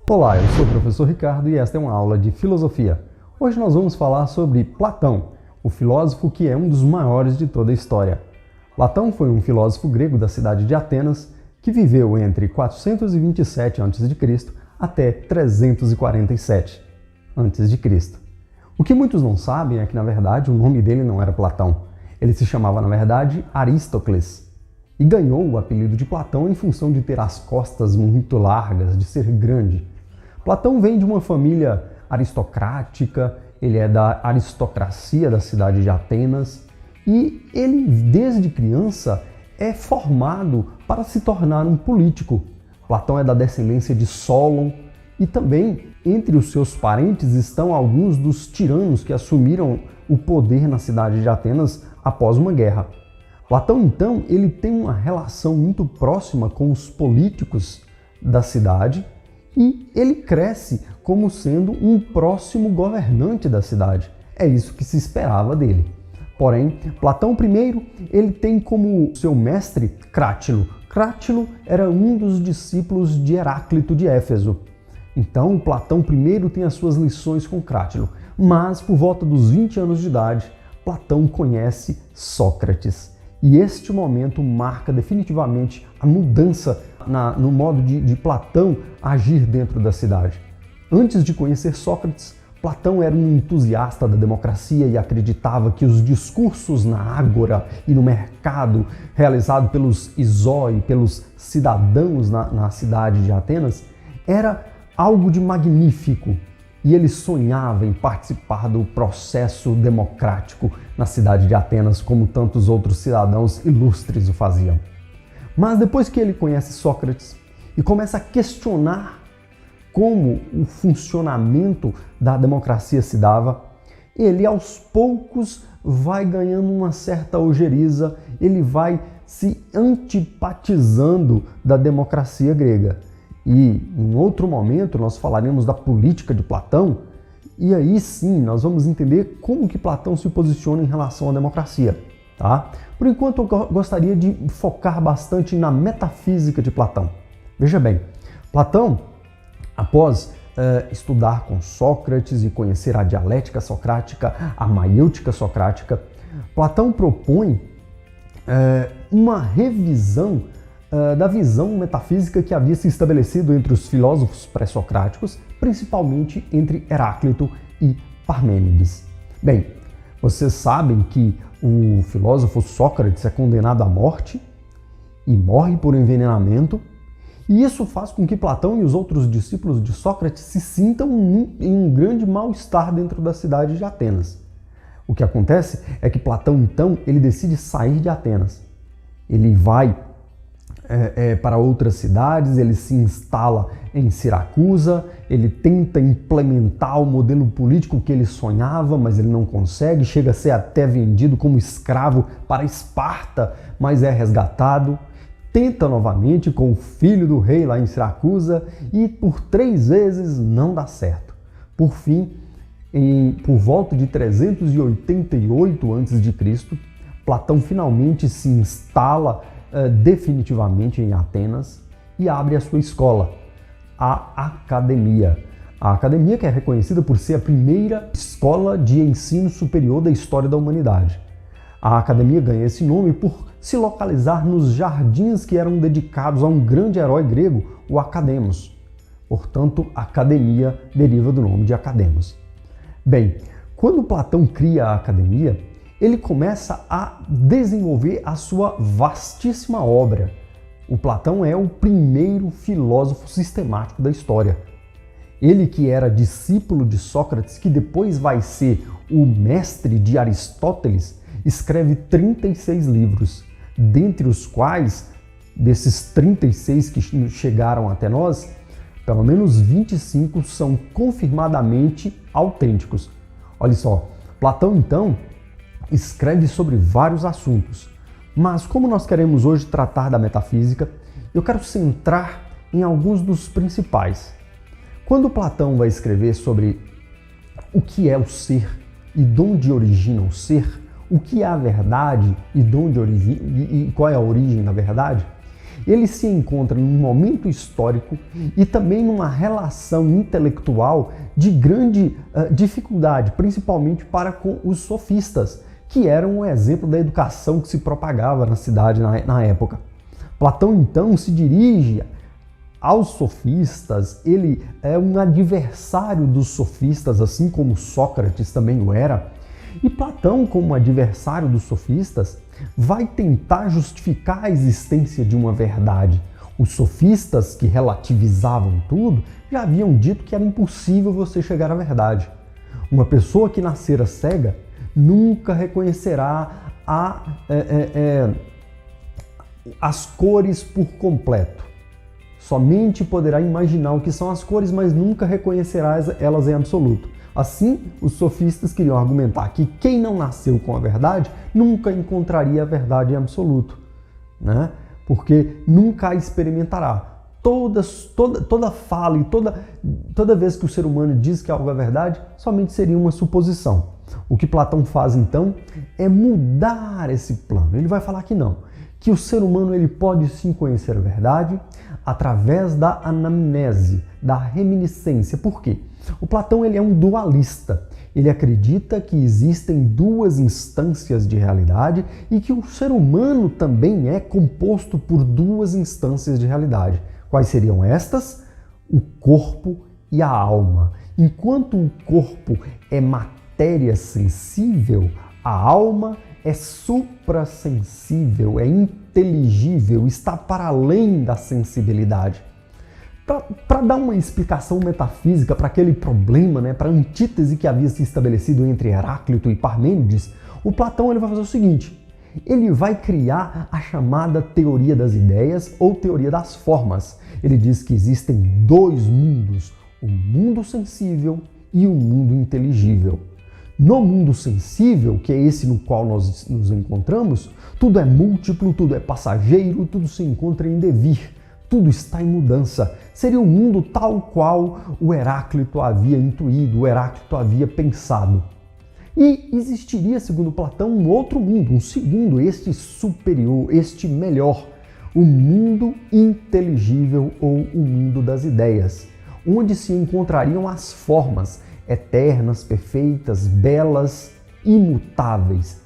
Olá, eu sou o professor Ricardo e esta é uma aula de filosofia. Hoje nós vamos falar sobre Platão, o filósofo que é um dos maiores de toda a história. Platão foi um filósofo grego da cidade de Atenas que viveu entre 427 a.C. até 347 a.C. O que muitos não sabem é que, na verdade, o nome dele não era Platão. Ele se chamava, na verdade, Aristócles. E ganhou o apelido de Platão em função de ter as costas muito largas, de ser grande. Platão vem de uma família aristocrática, ele é da aristocracia da cidade de Atenas e ele, desde criança, é formado para se tornar um político. Platão é da descendência de Solon e também entre os seus parentes estão alguns dos tiranos que assumiram o poder na cidade de Atenas após uma guerra. Platão, então, ele tem uma relação muito próxima com os políticos da cidade e ele cresce como sendo um próximo governante da cidade. É isso que se esperava dele. Porém, Platão primeiro, ele tem como seu mestre Crátilo. Crátilo era um dos discípulos de Heráclito de Éfeso. Então, Platão primeiro tem as suas lições com Crátilo, mas por volta dos 20 anos de idade, Platão conhece Sócrates. E este momento marca definitivamente a mudança no modo de Platão agir dentro da cidade. Antes de conhecer Sócrates, Platão era um entusiasta da democracia e acreditava que os discursos na ágora e no mercado realizado pelos isói, pelos cidadãos na cidade de Atenas, era algo de magnífico. E ele sonhava em participar do processo democrático na cidade de Atenas, como tantos outros cidadãos ilustres o faziam. Mas depois que ele conhece Sócrates e começa a questionar como o funcionamento da democracia se dava, ele aos poucos vai ganhando uma certa ojeriza, ele vai se antipatizando da democracia grega. E em outro momento nós falaremos da política de Platão e aí sim nós vamos entender como que Platão se posiciona em relação à democracia. Tá? Por enquanto eu gostaria de focar bastante na metafísica de Platão. Veja bem, Platão, após estudar com Sócrates e conhecer a dialética socrática, a maiêutica socrática, Platão propõe uma revisão da visão metafísica que havia se estabelecido entre os filósofos pré-socráticos, principalmente entre Heráclito e Parmênides. Bem, vocês sabem que o filósofo Sócrates é condenado à morte e morre por envenenamento, e isso faz com que Platão e os outros discípulos de Sócrates se sintam em um grande mal-estar dentro da cidade de Atenas. O que acontece é que Platão, então, ele decide sair de Atenas. Ele vai para outras cidades, ele se instala em Siracusa, ele tenta implementar o modelo político que ele sonhava, mas ele não consegue, chega a ser até vendido como escravo para Esparta, mas é resgatado, tenta novamente com o filho do rei lá em Siracusa e por 3 vezes não dá certo. Por fim, por volta de 388 a.C., Platão finalmente se instala definitivamente em Atenas e abre a sua escola, a Academia. A Academia que é reconhecida por ser a primeira escola de ensino superior da história da humanidade. A Academia ganha esse nome por se localizar nos jardins que eram dedicados a um grande herói grego, o Academos. Portanto, Academia deriva do nome de Academos. Bem, quando Platão cria a Academia, ele começa a desenvolver a sua vastíssima obra. O Platão é o primeiro filósofo sistemático da história. Ele que era discípulo de Sócrates, que depois vai ser o mestre de Aristóteles, escreve 36 livros, dentre os quais, desses 36 que chegaram até nós, pelo menos 25 são confirmadamente autênticos. Olha só, Platão então escreve sobre vários assuntos, mas como nós queremos hoje tratar da metafísica, eu quero centrar em alguns dos principais. Quando Platão vai escrever sobre o que é o ser e de onde origina o ser, o que é a verdade e qual é a origem da verdade, ele se encontra num momento histórico e também numa relação intelectual de grande dificuldade, principalmente para com os sofistas, que eram um exemplo da educação que se propagava na cidade na época. Platão, então, se dirige aos sofistas, ele é um adversário dos sofistas, assim como Sócrates também o era. E Platão, como adversário dos sofistas, vai tentar justificar a existência de uma verdade. Os sofistas, que relativizavam tudo, já haviam dito que era impossível você chegar à verdade. Uma pessoa que nascera cega nunca reconhecerá as cores por completo. Somente poderá imaginar o que são as cores, mas nunca reconhecerá elas em absoluto. Assim, os sofistas queriam argumentar que quem não nasceu com a verdade nunca encontraria a verdade em absoluto, né? Porque nunca a experimentará. Toda fala e toda vez que o ser humano diz que algo é verdade, somente seria uma suposição. O que Platão faz, então, é mudar esse plano. Ele vai falar que não, que o ser humano ele pode sim conhecer a verdade através da anamnese, da reminiscência. Por quê? O Platão ele é um dualista. Ele acredita que existem duas instâncias de realidade e que o ser humano também é composto por duas instâncias de realidade. Quais seriam estas? O corpo e a alma. Enquanto o corpo é matéria sensível, a alma é suprassensível, é inteligível, está para além da sensibilidade. Para dar uma explicação metafísica para aquele problema, né, para a antítese que havia se estabelecido entre Heráclito e Parmênides, o Platão ele vai fazer o seguinte: ele vai criar a chamada teoria das ideias ou teoria das formas. Ele diz que existem dois mundos, o mundo sensível e o mundo inteligível. No mundo sensível, que é esse no qual nós nos encontramos, tudo é múltiplo, tudo é passageiro, tudo se encontra em devir, tudo está em mudança. Seria um mundo tal qual o Heráclito havia intuído, o Heráclito havia pensado. E existiria, segundo Platão, um outro mundo, um segundo, este superior, este melhor, o mundo inteligível ou o mundo das ideias, onde se encontrariam as formas eternas, perfeitas, belas, imutáveis.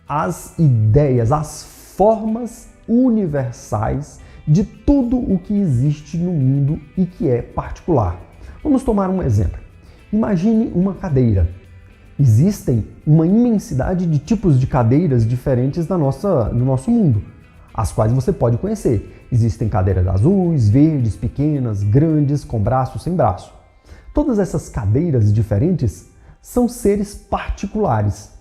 As ideias, as formas universais de tudo o que existe no mundo e que é particular. Vamos tomar um exemplo. Imagine uma cadeira. Existem uma imensidade de tipos de cadeiras diferentes no nosso mundo, as quais você pode conhecer. Existem cadeiras azuis, verdes, pequenas, grandes, com braço, sem braço. Todas essas cadeiras diferentes são seres particulares.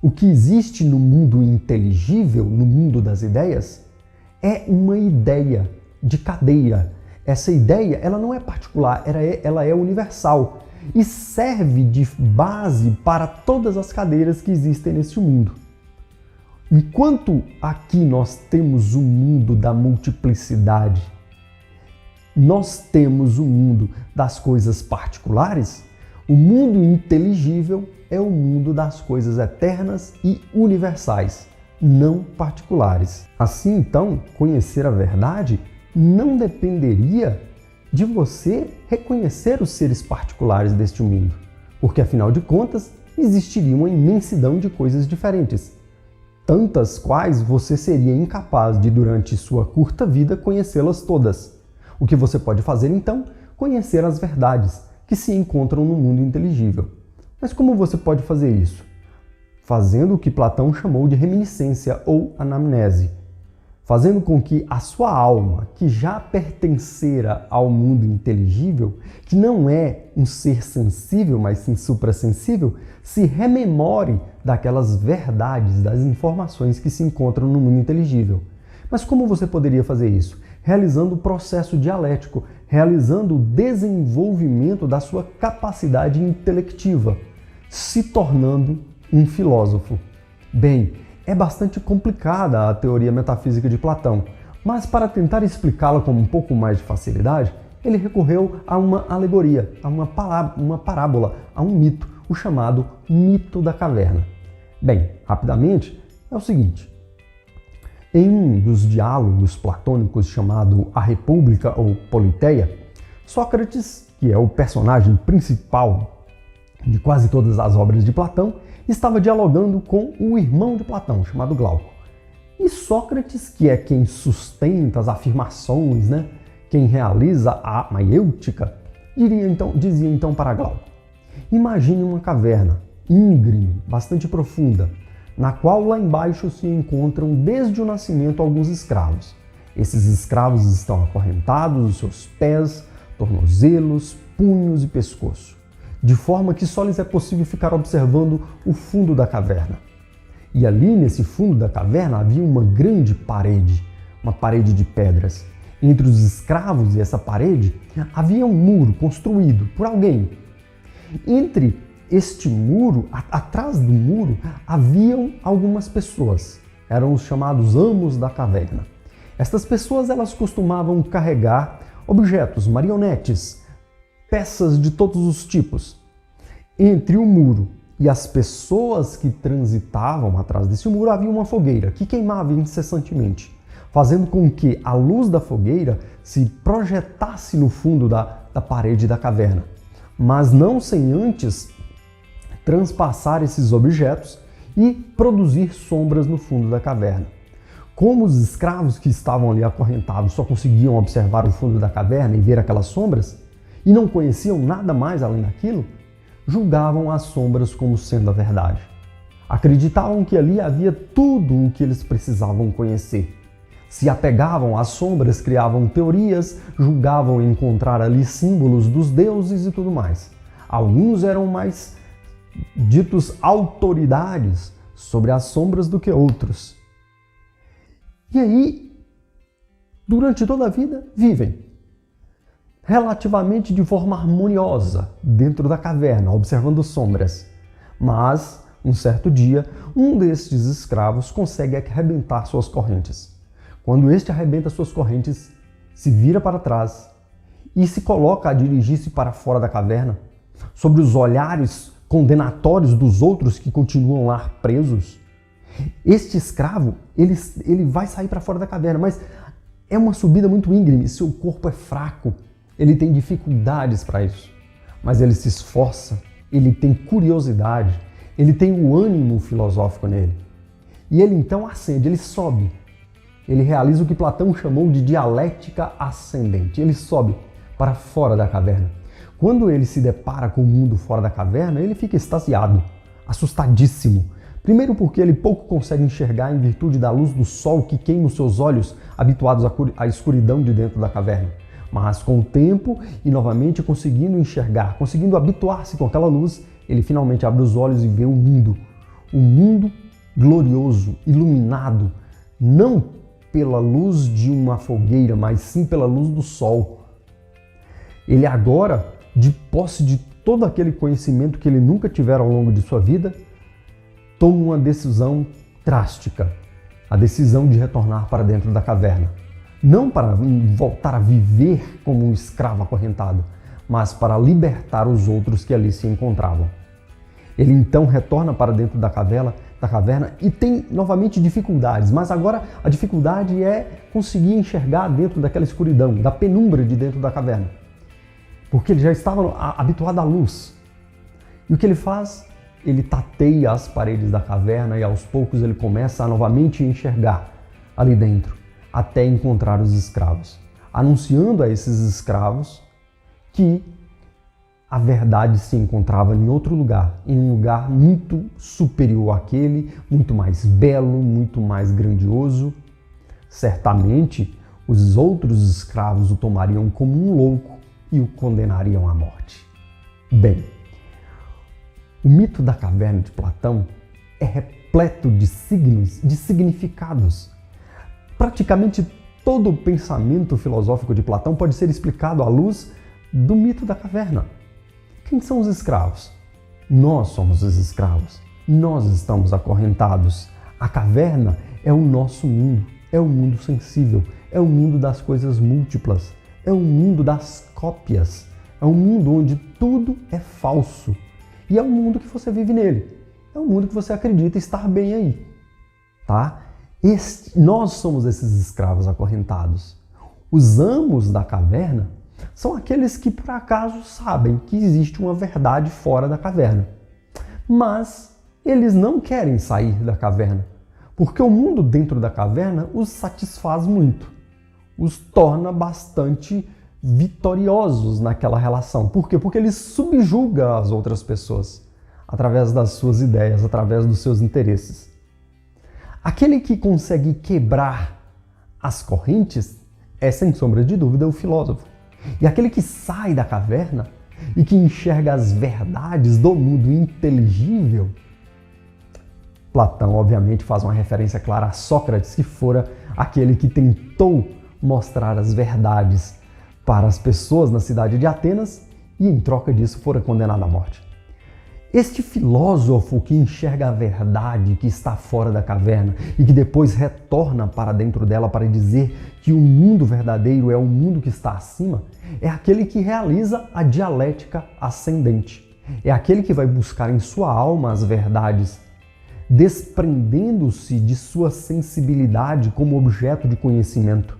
O que existe no mundo inteligível, no mundo das ideias, é uma ideia de cadeira. Essa ideia ela não é particular, ela é universal e serve de base para todas as cadeiras que existem neste mundo. Enquanto aqui nós temos o mundo da multiplicidade, nós temos o mundo das coisas particulares, o mundo inteligível é o mundo das coisas eternas e universais, não particulares. Assim, então, conhecer a verdade não dependeria de você reconhecer os seres particulares deste mundo, porque, afinal de contas, existiria uma imensidão de coisas diferentes, tantas quais você seria incapaz de, durante sua curta vida, conhecê-las todas. O que você pode fazer, então, conhecer as verdades que se encontram no mundo inteligível. Mas como você pode fazer isso? Fazendo o que Platão chamou de reminiscência ou anamnese, fazendo com que a sua alma, que já pertencera ao mundo inteligível, que não é um ser sensível, mas sim suprassensível, se rememore daquelas verdades, das informações que se encontram no mundo inteligível. Mas como você poderia fazer isso? Realizando o processo dialético, realizando o desenvolvimento da sua capacidade intelectiva, se tornando um filósofo. Bem, é bastante complicada a teoria metafísica de Platão, mas para tentar explicá-la com um pouco mais de facilidade, ele recorreu a uma alegoria, a uma parábola, a um mito, o chamado mito da caverna. Bem, rapidamente, é o seguinte: Em um dos diálogos platônicos chamado A República ou Politeia, Sócrates, que é o personagem principal de quase todas as obras de Platão, estava dialogando com o irmão de Platão, chamado Glauco. E Sócrates, que é quem sustenta as afirmações, quem realiza a maiêutica, dizia então para Glauco: imagine uma caverna íngreme, bastante profunda, na qual lá embaixo se encontram desde o nascimento alguns escravos. Esses escravos estão acorrentados os seus pés, tornozelos, punhos e pescoço, de forma que só lhes é possível ficar observando o fundo da caverna. E ali, nesse fundo da caverna, havia uma grande parede, uma parede de pedras. Entre os escravos e essa parede, havia um muro construído por alguém. Entre este muro, atrás do muro, haviam algumas pessoas. Eram os chamados amos da caverna. Estas pessoas, elas costumavam carregar objetos, marionetes, peças de todos os tipos. Entre o muro e as pessoas que transitavam atrás desse muro, havia uma fogueira que queimava incessantemente, fazendo com que a luz da fogueira se projetasse no fundo da parede da caverna, mas não sem antes transpassar esses objetos e produzir sombras no fundo da caverna. Como os escravos que estavam ali acorrentados só conseguiam observar o fundo da caverna e ver aquelas sombras, e não conheciam nada mais além daquilo, julgavam as sombras como sendo a verdade. Acreditavam que ali havia tudo o que eles precisavam conhecer. Se apegavam às sombras, criavam teorias, julgavam encontrar ali símbolos dos deuses e tudo mais. Alguns eram mais ditos autoridades sobre as sombras do que outros. E aí, durante toda a vida, vivem relativamente de forma harmoniosa dentro da caverna, observando sombras. Mas, um certo dia, um destes escravos consegue arrebentar suas correntes. Quando este arrebenta suas correntes, se vira para trás e se coloca a dirigir-se para fora da caverna, sob os olhares condenatórios dos outros que continuam lá presos. Este escravo, ele vai sair para fora da caverna, mas é uma subida muito íngreme, seu corpo é fraco, ele tem dificuldades para isso, mas ele se esforça, ele tem curiosidade, ele tem o ânimo filosófico nele. E ele então ascende, ele sobe. Ele realiza o que Platão chamou de dialética ascendente. Ele sobe para fora da caverna. Quando ele se depara com o mundo fora da caverna, ele fica extasiado, assustadíssimo. Primeiro porque ele pouco consegue enxergar em virtude da luz do sol que queima os seus olhos, habituados à escuridão de dentro da caverna. Mas com o tempo e novamente conseguindo enxergar, conseguindo habituar-se com aquela luz, ele finalmente abre os olhos e vê o mundo. Um mundo glorioso, iluminado, não pela luz de uma fogueira, mas sim pela luz do sol. Ele agora, de posse de todo aquele conhecimento que ele nunca tivera ao longo de sua vida, toma uma decisão drástica, a decisão de retornar para dentro da caverna. Não para voltar a viver como um escravo acorrentado, mas para libertar os outros que ali se encontravam. Ele então retorna para dentro da caverna e tem novamente dificuldades, mas agora a dificuldade é conseguir enxergar dentro daquela escuridão, da penumbra de dentro da caverna. Porque ele já estava habituado à luz. E o que ele faz? Ele tateia as paredes da caverna e aos poucos ele começa a novamente enxergar ali dentro, até encontrar os escravos, anunciando a esses escravos que a verdade se encontrava em outro lugar, em um lugar muito superior àquele, muito mais belo, muito mais grandioso. Certamente, os outros escravos o tomariam como um louco e o condenariam à morte. Bem, o mito da caverna de Platão é repleto de significados. Praticamente todo o pensamento filosófico de Platão pode ser explicado à luz do mito da caverna. Quem são os escravos? Nós somos os escravos. Nós estamos acorrentados. A caverna é o nosso mundo. É o mundo sensível. É o mundo das coisas múltiplas. É o mundo das cópias. É um mundo onde tudo é falso. E é o mundo que você vive nele. É o mundo que você acredita estar bem aí. Tá? Nós somos esses escravos acorrentados. Os amos da caverna são aqueles que por acaso sabem que existe uma verdade fora da caverna. Mas eles não querem sair da caverna, porque o mundo dentro da caverna os satisfaz muito, os torna bastante vitoriosos naquela relação. Por quê? Porque ele subjuga as outras pessoas através das suas ideias, através dos seus interesses. Aquele que consegue quebrar as correntes é, sem sombra de dúvida, o filósofo. E aquele que sai da caverna e que enxerga as verdades do mundo inteligível, Platão, obviamente, faz uma referência clara a Sócrates, que fora aquele que tentou mostrar as verdades para as pessoas na cidade de Atenas e, em troca disso, fora condenado à morte. Este filósofo que enxerga a verdade que está fora da caverna e que depois retorna para dentro dela para dizer que o mundo verdadeiro é o mundo que está acima, é aquele que realiza a dialética ascendente. É aquele que vai buscar em sua alma as verdades, desprendendo-se de sua sensibilidade como objeto de conhecimento.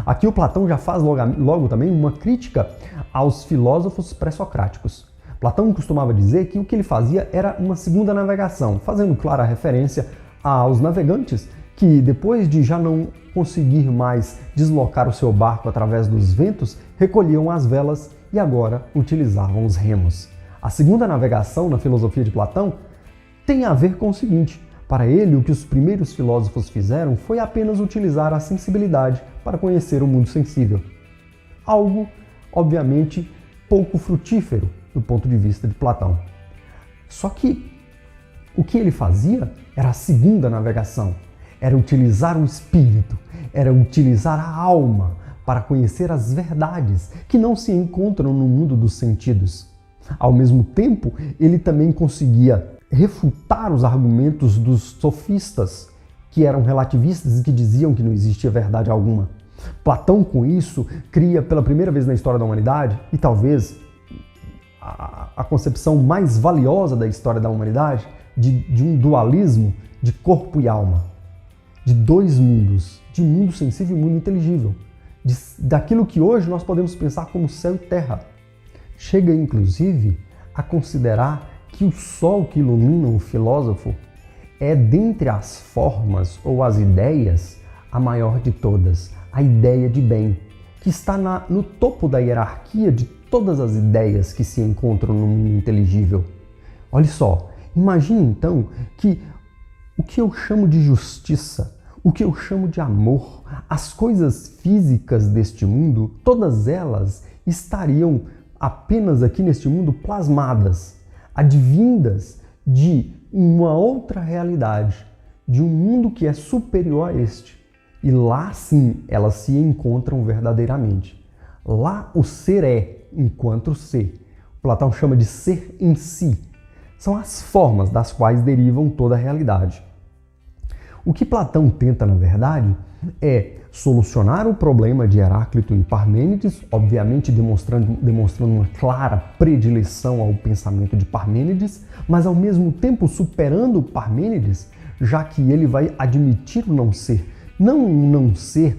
Aqui o Platão já faz logo também uma crítica aos filósofos pré-socráticos. Platão costumava dizer que o que ele fazia era uma segunda navegação, fazendo clara referência aos navegantes que, depois de já não conseguir mais deslocar o seu barco através dos ventos, recolhiam as velas e agora utilizavam os remos. A segunda navegação na filosofia de Platão tem a ver com o seguinte: para ele, o que os primeiros filósofos fizeram foi apenas utilizar a sensibilidade para conhecer o mundo sensível. Algo, obviamente, pouco frutífero do ponto de vista de Platão. Só que o que ele fazia era a segunda navegação, era utilizar o espírito, era utilizar a alma para conhecer as verdades que não se encontram no mundo dos sentidos. Ao mesmo tempo, ele também conseguia refutar os argumentos dos sofistas, que eram relativistas e que diziam que não existia verdade alguma. Platão, com isso, cria pela primeira vez na história da humanidade, e talvez a concepção mais valiosa da história da humanidade, de um dualismo de corpo e alma, de dois mundos, de mundo sensível e mundo inteligível, daquilo que hoje nós podemos pensar como céu e terra. Chega, inclusive, a considerar que o sol que ilumina o filósofo é, dentre as formas ou as ideias, a maior de todas, a ideia de bem, que está no topo da hierarquia de todas as ideias que se encontram no mundo inteligível. Olha só, imagine então que o que eu chamo de justiça, o que eu chamo de amor, as coisas físicas deste mundo, todas elas estariam apenas aqui neste mundo plasmadas, advindas de uma outra realidade, de um mundo que é superior a este. E lá sim elas se encontram verdadeiramente. Lá o ser é enquanto ser. Platão chama de ser em si. São as formas das quais derivam toda a realidade. O que Platão tenta, na verdade, é solucionar o problema de Heráclito e Parmênides, obviamente demonstrando uma clara predileção ao pensamento de Parmênides, mas ao mesmo tempo superando Parmênides, já que ele vai admitir o não ser. Não um não ser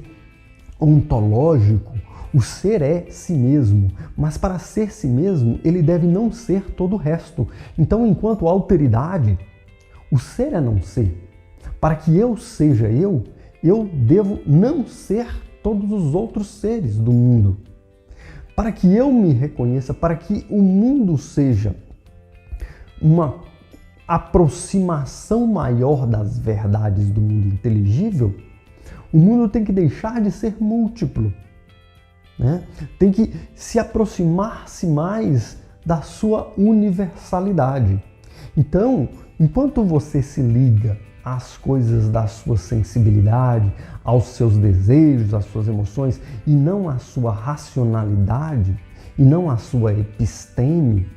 ontológico, o ser é si mesmo, mas para ser si mesmo ele deve não ser todo o resto. Então, enquanto alteridade, o ser é não ser. Para que eu seja eu devo não ser todos os outros seres do mundo. Para que eu me reconheça, para que o mundo seja uma aproximação maior das verdades do mundo inteligível, o mundo tem que deixar de ser múltiplo, né? Tem que se aproximar-se mais da sua universalidade. Então, enquanto você se liga às coisas da sua sensibilidade, aos seus desejos, às suas emoções, e não à sua racionalidade, e não à sua episteme,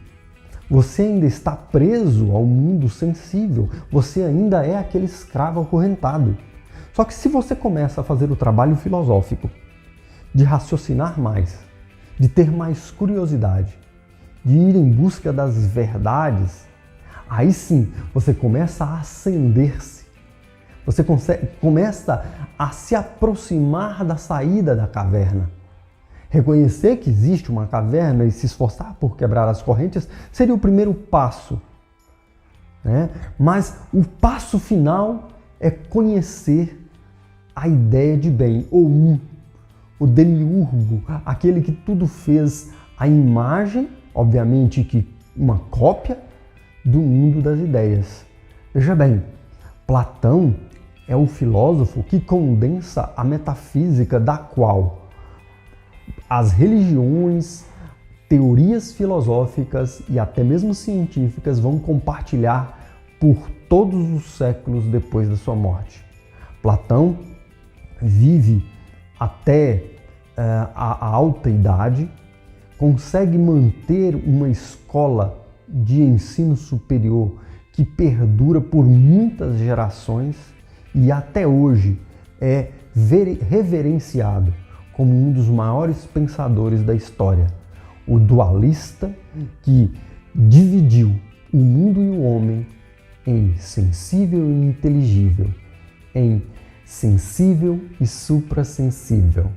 você ainda está preso ao mundo sensível, você ainda é aquele escravo acorrentado. Só que se você começa a fazer o trabalho filosófico, de raciocinar mais, de ter mais curiosidade, de ir em busca das verdades, aí sim você começa a ascender-se. Você começa a se aproximar da saída da caverna. Reconhecer que existe uma caverna e se esforçar por quebrar as correntes seria o primeiro passo, né? Mas o passo final é conhecer a ideia de bem, ou o demiurgo, aquele que tudo fez a imagem, obviamente que uma cópia do mundo das ideias. Veja bem, Platão é o filósofo que condensa a metafísica da qual as religiões, teorias filosóficas e até mesmo científicas vão compartilhar por todos os séculos depois da sua morte. Platão vive até a alta idade, consegue manter uma escola de ensino superior que perdura por muitas gerações e até hoje é reverenciado como um dos maiores pensadores da história. O dualista que dividiu o mundo e o homem em sensível e inteligível, em sensível e suprassensível,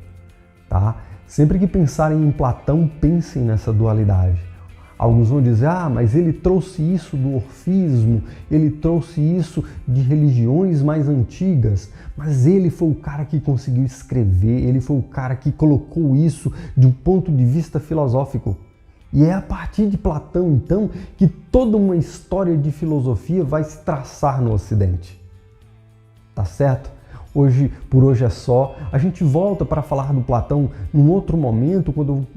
tá? Sempre que pensarem em Platão, pensem nessa dualidade. Alguns vão dizer, mas ele trouxe isso do orfismo, ele trouxe isso de religiões mais antigas, mas ele foi o cara que conseguiu escrever, ele foi o cara que colocou isso de um ponto de vista filosófico. E é a partir de Platão, então, que toda uma história de filosofia vai se traçar no Ocidente. Tá certo? Por hoje é só. A gente volta para falar do Platão num outro momento,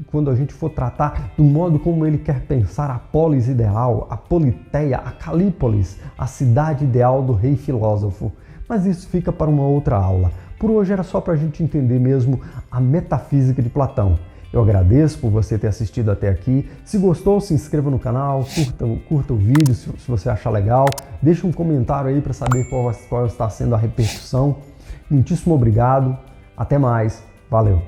quando a gente for tratar do modo como ele quer pensar a polis ideal, a Politeia, a Calípolis, a cidade ideal do rei filósofo. Mas isso fica para uma outra aula. Por hoje era só para a gente entender mesmo a metafísica de Platão. Eu agradeço por você ter assistido até aqui. Se gostou, se inscreva no canal, curta o vídeo se você achar legal. Deixa um comentário aí para saber qual está sendo a repercussão. Muitíssimo obrigado. Até mais. Valeu.